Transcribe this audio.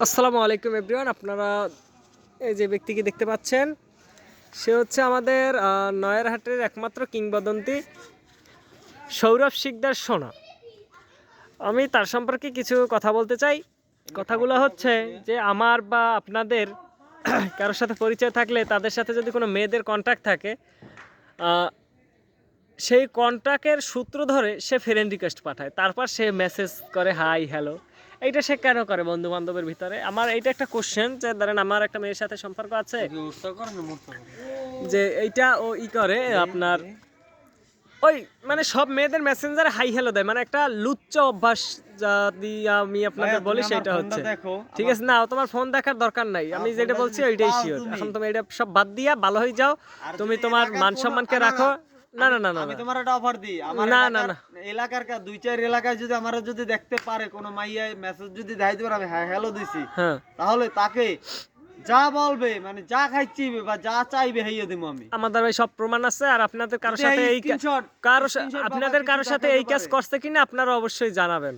আসসালামু আলাইকুম এভরিওয়ান। আপনারা এই যে ব্যক্তিকে দেখতে পাচ্ছেন, সে হচ্ছে আমাদের নয়ারহাটের একমাত্র কিংবদন্তি সৌরভ শিকদার সোনা। আমি তার সম্পর্কে কিছু কথা বলতে চাই। কথাগুলো হচ্ছে যে আমার বা আপনাদের কারোর সাথে পরিচয় থাকলে, তাদের সাথে যদি কোনো মেয়েদের কন্ট্যাক্ট থাকে, সেই কন্ট্যাক্টের সূত্র ধরে সে ফ্রেন্ড রিকোয়েস্ট পাঠায়, তারপর সে মেসেজ করে হাই হ্যালো। এইটা সে কেন করে বন্ধু বান্ধবের ভিতরে? আমার এইটা একটা কোশ্চেন, যে ধরেন আমার একটা মেয়ের সাথে সম্পর্ক আছে, যে এইটা ও করে আপনার ওই মানে সব মেয়েদের মেসেঞ্জারে হাই হ্যালো দেয়, মানে একটা লুচ্চ অভ্যাস। যদি আমি আপনাদের বলি সেটা হচ্ছে, ঠিক আছে না, তোমার ফোন দেখার দরকার নাই, আমি যেটা বলছি ওইটাই শিওর। এখন তুমি এটা সব বাদ দিয়া ভালো হয়ে যাও, তুমি তোমার মান সম্মানকে রাখো। না না না না, আমি তোমার একটা অফার দিই। আমার না না না, এলাকার দুই চার এলাকায় যদি আমরা যদি দেখতে পারে কোনো মাইয়া মেসেজ যদি দেখাইতে পারে আমি হ্যালো দিছি, হ্যাঁ, তাহলে তাকে যা বলবে মানে যা খাইছি বা যা চাইবে হাইয়া দিমু আমি। আমাদের ভাই সব প্রমাণ আছে। আর আপনাদের কারোর সাথে এই কাজ করছে কিনা আপনারা অবশ্যই জানাবেন।